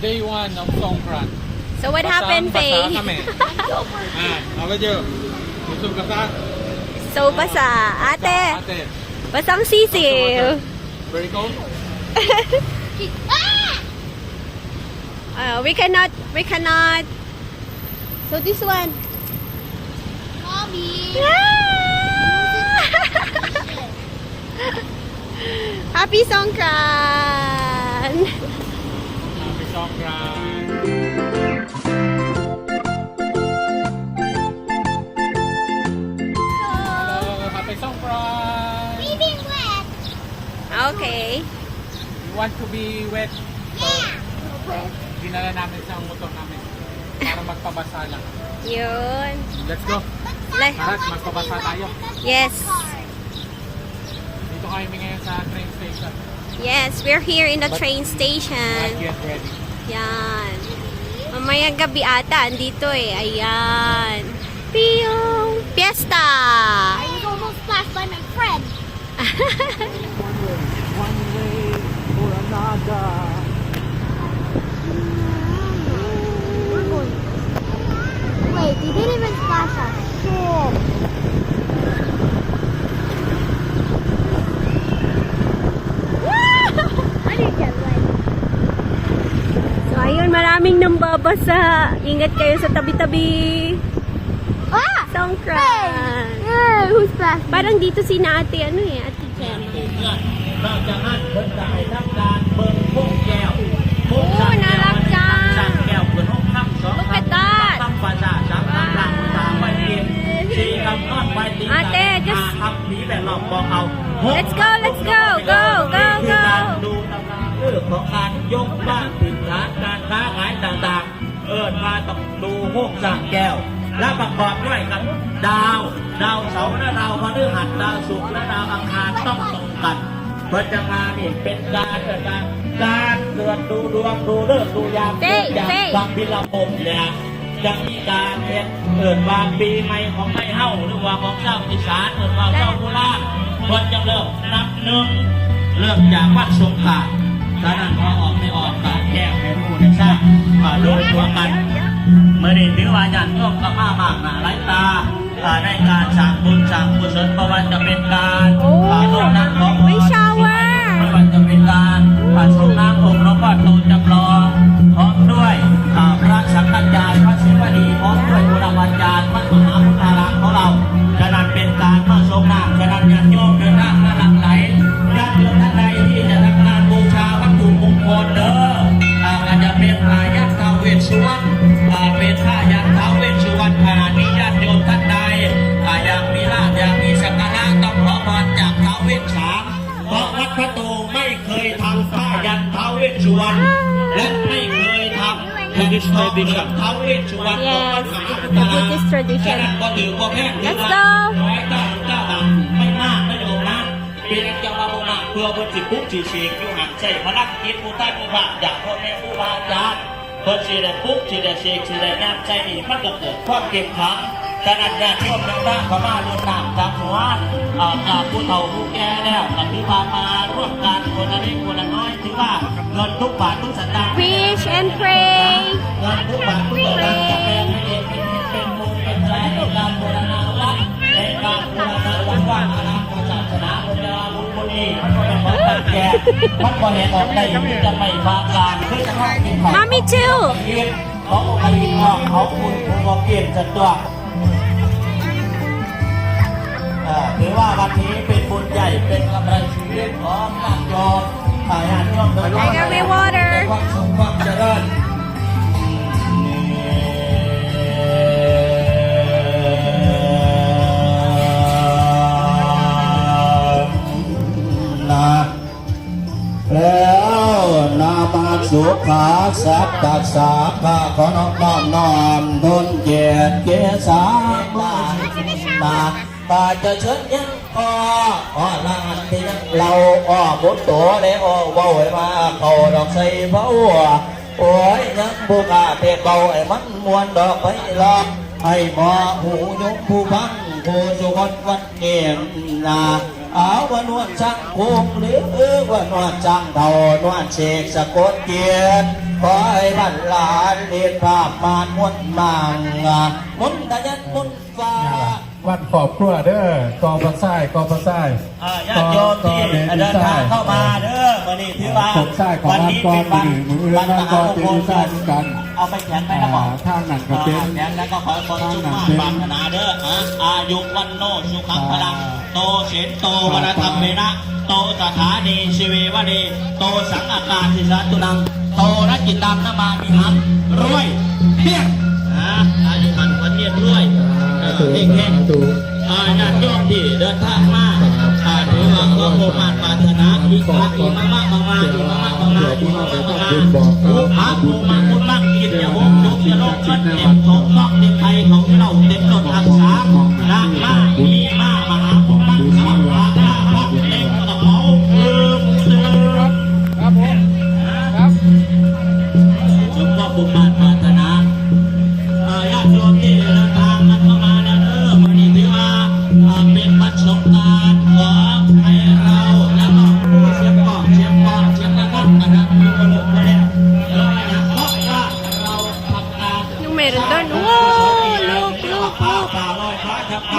day 1 of Songkran. So what happened, Faye? Basa kami. Ako dyan. Busog ka sa? So basa. Ate, Ate. basang sisiw. Very cold? We cannot. So this one. Mommy. Happy Songkran! Happy Songkran. Hello, Happy Songkran. Being wet. Okay. You want to be wet? Dinala namin sa motor namin para magpabasa lang. Yun. Let's go. Tara, magpabasa tayo. Yes. Dito kami ngayon sa train station. Yes, we're here in the train Not station. yet ready. Yan. Mamayang gabi ata, andito eh. Ayan. Piyong! Fiesta! I was almost splashed by my friend. One way or another. We're going. Wait, they didn't even splash us. Sure. I didn't get wet. So ayun, maraming nambabasa. Ingat kayo sa tabi-tabi. Ah! Songkran! Yeah, who splashed? Parang dito si na ate, ano eh, ate Jen. นอกจากนั้นเพิ่นก็ให้ทำการเบิ่งพวกแก้วพวก โอ้น่ารักจัง สั่งแก้วเพิ่นห้องค่ำสอง Look ค่ำ at that ค่ำภาษาสามค่ำหลังตาไปเองสี่ค่ำนอนไปตี อาเต้ just ค่ำผีแบบหลอกบอกเอา Let's go, let's go, go, go, go ดูตำราเรื่องของการยกบ้านถิ่นฐานการค้าขายต่างๆ มาต้องดูพวกสั่งแก้ว และประกอบด้วยกับดาวเสาร์และดาวพฤหัสดาวศุกร์และดาวอังคารต้องตรงกันเพื่อจะมานี่เป็นการเดือนดูดวงดูเลิกษ์ดูยาม เต้เต้ บางพิลพมเนี่ยจะมีการวางปีใหม่ของไทยเฮ้าหรือว่าของเจ้าอีสานหรือว่าเจ้าโบราณควรจะเริ่มนับหนึ่งเริ่มจากวัดสงขลาฉะนั้นพอออกไม่ออกการแก้ให้รู้ได้ทราบโดยทั่วกันเมื่อนี้ถือว่าญาติโยมก็มามากหน้าหลายตาในการสร้างบุญสร้างกุศลเพราะว่าจะเป็นการ โอ้ ลงน้ำของ ไม่ชาวว่า ไม่ว่าจะเป็นการชมน้ำองค์หลวงพ่อโตจำลองพร้อมด้วยพระสังฆจารย์พระศิวลีพร้อมด้วยบุรพาจารย์พระมหาพุทธาราของเราฉะนั้นเป็นการมาชมน้ำฉะนั้นญาติโยมเดินทางมาหลั่งไหลญาติโยมท่านใดที่จะทำงานบูชาวัตถุมงคลเด้ออาจจะเป็นยักษ์ท้าวเวสสุวรรณเป็นพระยักษ์ท้าวเวสสุวรรณขณะนี้ญาติโยมท่านใดอยากมีลาภอยากมีสักการะต้องขอพรจากท้าวเวสสาม เพราะวัดพระโตไม่เคยทำผ้ายันท้าวเวสสุวรรณและไม่เคยทำยันทองเหลืองท้าวเวสสุวรรณของวัดมหาพุทธา Buddhist tradition ฉะนั้นก็ถือว่าแพง Let's go 199 บาทไม่มากไม่โยมนะเป็นเจ้ามาบุญเพื่อบนจิตปุ๊บจีเชียงอยู่หันใส่พลังจิตผู้ใต้ผู้ผ่าอยากพ่อแม่ผู้บาอาจารย์เพื่อจีได้ปุ๊บจีได้เชียงจีได้น้ำใจอีกมันก็เกิดความเก็บขังขนาดญาติโยมต่างๆก็มาเรียนน้ำจากหัวผู้เฒ่าผู้แก่แล้วกับที่พามาร่วมกันคนละเล็กคนละน้อยถือว่าเงินทุกบาททุกสตางค์ Preach and pray เงินทุกบาททุกสตางค์จะเป็นให้เด็กเป็นบุญเป็นใจในการบูรณาวัดในการบูรณาวัดว่าอนาคตศาสนาบุญญาบุญบุญนี้มันก็เป็นของการแก่มันก็เห็นออกได้จะไม่ฝากการเพื่อจะให้กินของ Mommy too ขององค์อินทร์ของคุณครูบอกเกียรติจัดตัวถือว่าวันนี้เป็นบุญใหญ่เป็นกำไรชีวิตของญาติโยมญาติโยมโดยเฉพาะ I got my water ในความสุขความเจริญนะแล้วนามาสุขาสัตตัสสะข้าขอน้อมน้อมทนเกียรติเกษาตาตาจะเชิญยังลานที่เราบุตรตัวได้เบาให้มาเขาดอกใส่เบาโอ้ยยังบุกาเตะเบาไอ้มันมวนดอกไปหลอกให้หมอหูยงผู้ฟังผู้สุขวันเกียรตินา เอาว่านวดช่างคงหรือว่านวดช่างเท่านวดเชกสะกดเกียรติขอให้บรรลานเรียนภาพมานมุนมังมุนตะยันมุนฟ้า วันขอบครัวเด้อกอพระไส้กอพระไส้ ญาติโยมที่เดินทางเข้ามาเด้อวันนี้ถือว่า ผมไส้ของ วัน บ้าน นี้ กอ เป็น น มื วัน ออื่นมืออื่น วัน บ้าน ม กอ หามง เป็น คล วิชาเหมือนกัน เอาไปแขนไปนะบอก ทางนั้นก็เป็น แขนแล้วก็ขอให้คนสุขภาพปรารถนาเด้ออายุวันโนสุขังพลังโตเสนโตวรธรรมเมนะโตสถานีชีเววดีโตสังอากาศทิสัตุนังโตรจิตังนมามิหังรวยเพียงอายุมันวันเทียนรวยเฮงเฮงญาติโยมที่เดินทางมาถือว่าก็โมมันปรารถนาอีกมากอีกมากมากอีกมากมากอีกมากมากผู้พักผู้มาคุณมั่งกินอย่าวงยุกอย่าโลกเงินเต็มทองนอกเต็มไทยของเราเต็มรถอักษาละมามีมามหาคุณมั่งสัมมาละเต็มกระเป๋าครับผมครับ หลวงพ่อบุญมาปรารถนาญาติโยมที่เดินทางกันเข้ามานะวันนี้ถือว่าเป็นวันสงกรานต์ของให้เราแล้วก็ผู้เชียงกอกเชียงกอกเชียงกระทับนะครับมีกระโหลกกระเด็นอย่างเพราะว่าเราทำการ Yung meron doon. Whoa! Look, look, look.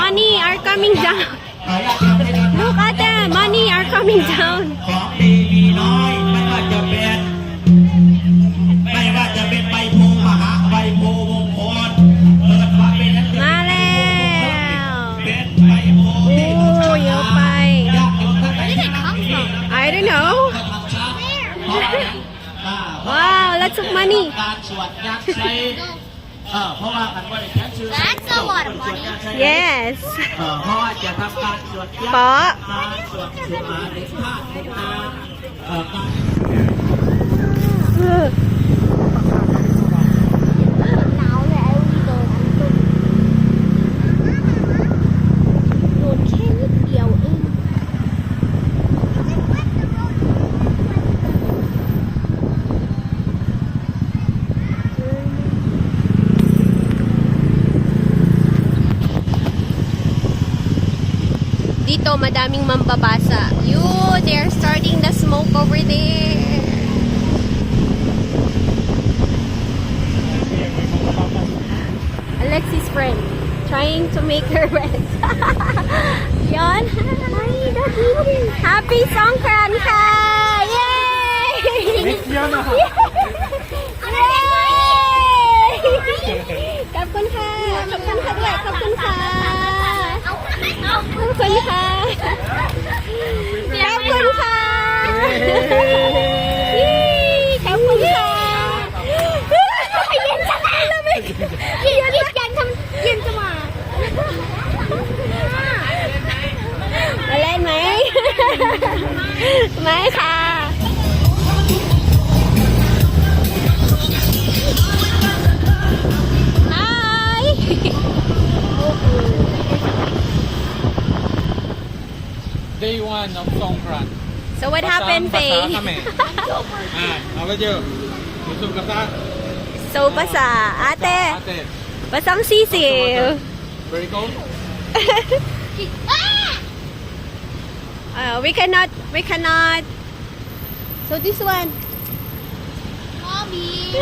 Money are coming down. Look at them. Money are coming down. ของดีมีน้อยไม่ว่าจะเป็นใบโพมหาใบโพมงคลเปิดมาเป็น มาแล้ว เป็นใบโพ โอ้เยอะไป ญาติโยมท่านไหนที่นั่งอยู่นี่ I don't know. ว้าว Wow, lots of money. การสวดยักษ์ใช้เพราะว่ามันว่าได้แค่ชื่อ That's a lot of money. Yes. เพราะว่าจะทำการสวดยักษ์ ปะ การสวดสุมาเด็กพาเด็กนาการ หนาวเลยไอ้วีโดนอันตุ่มโดนแค่นิดเดียวเอง Dito madaming mambabasa. They're starting the smoke over there. Alexi's friend trying to make her rest. Yon. Happy Songkran ka! Yay! Yay! ขอบคุณค่ะ ขอบคุณค่ะด้วย ขอบคุณค่ะ ขอบคุณค่ะ ขอบคุณค่ะ ขอบคุณค่ะเย็นจังเลยเย็นเย็นจะมามาเล่นไหม ไม่ค่ะ Hi! Day 1 of Songkran. So what happened, Faye? Kami. Apa je? Yusuf kata. So basa. Ate, Ate. basang sisiw. Very cold. We cannot. So this one. Mommy.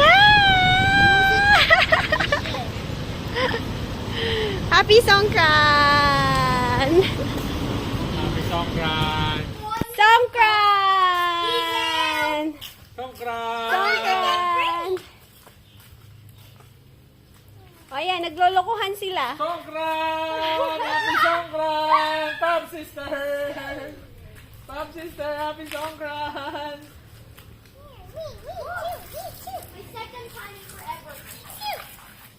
Happy Songkran! Happy Songkran. Songkran! Songkran. Songkran! O yan, naglolokohan sila. Songkran. Happy Songkran. Top sister. Top sister. Happy Songkran. My second time in forever.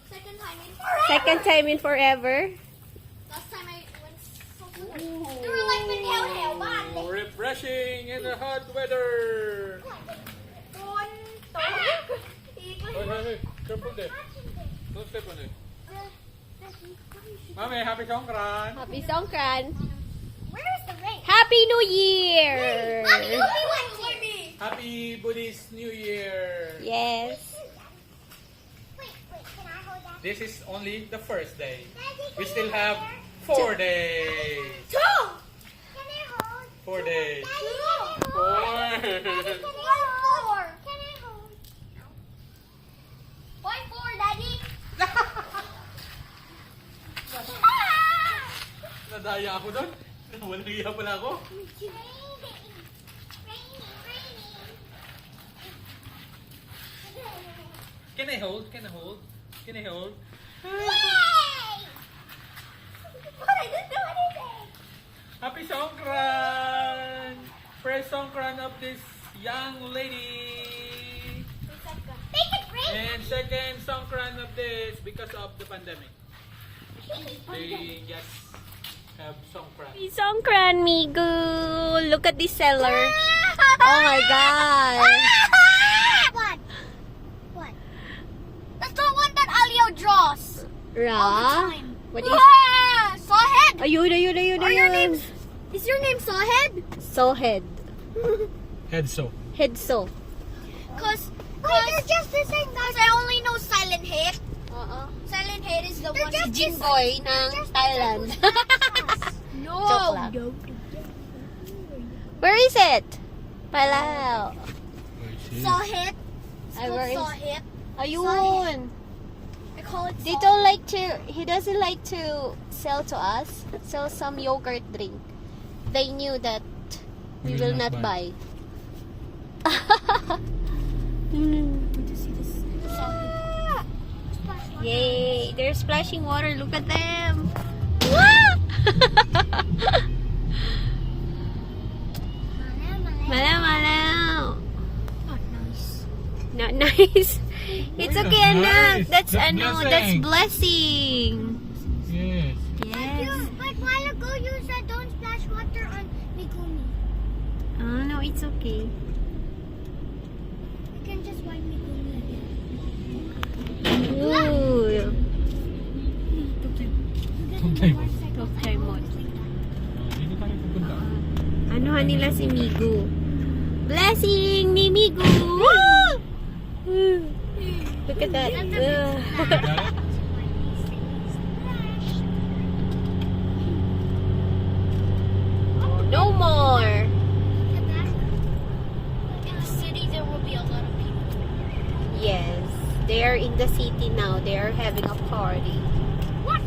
Second time in forever. Second time in forever. Last time I went so good. There were like the hellบ้านเลย Refreshing in the hot weather. โดนตกอีก Hey, careful there. Don't step on it. Mami, happy Songkran. Happy Songkran! Where's the ring? Happy New Year! Mommy, you like me. Happy Buddhist New Year. Yes. Wait, can I hold that? This is only the first day. Daddy, We can still you have hold 4 days. Two. Can I hold 4 days. Daddy, 4. Can I hold? Can I hold? Why 4, Daddy? Nadaya ako doon. Walang iya pala ako. Can I hold? Can I hold? Can I hold? What? I didn't do anything. Happy Songkran! First Songkran of this young lady. Make it green. And second Songkran of this because of the pandemic. They just have Songkran. Songkran, Migu. Look at this seller. Oh my god. What? What? That's the one that Alio draws. Ra? Time. What is... Sawhead. Ayun, ayun, ayun, Are your ayun. names? Is your name Sawhead? Sawhead. Head so. Headso. Cause they're just the same guys. I only know Silent Head. Silent Head is the one. Si Jimboy ng Thailand. No. Joke lang. Where is it? Palau. Sawhead. Ay, where is... Sawhead. Ayun. I call it. They don't like to, he doesn't like to sell to us, sell some yogurt drink. They knew that we will not buy. Yay, they're splashing water, look at them. Malaw, malaw. Not nice. Not nice. It's Why okay, not anak. nice? That's That's that's blessing. blessing. Yes. Yes. But while ago you said don't splash water on Mikumi. Oh no, it's okay. You can just wipe Mikumi again. Ooh. Tuntay mo. Tuntay mo. Dito tayo pupunta. Anuhan nila si Migu. Blessing ni Migu! Woo! Look at that. No more. In the city there will be a lot of people. Yes, they are in the city now. They are having a party. What?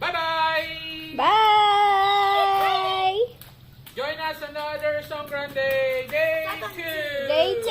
Bye-bye! Bye! Join us another Songkran Day! Day 2! Day 2!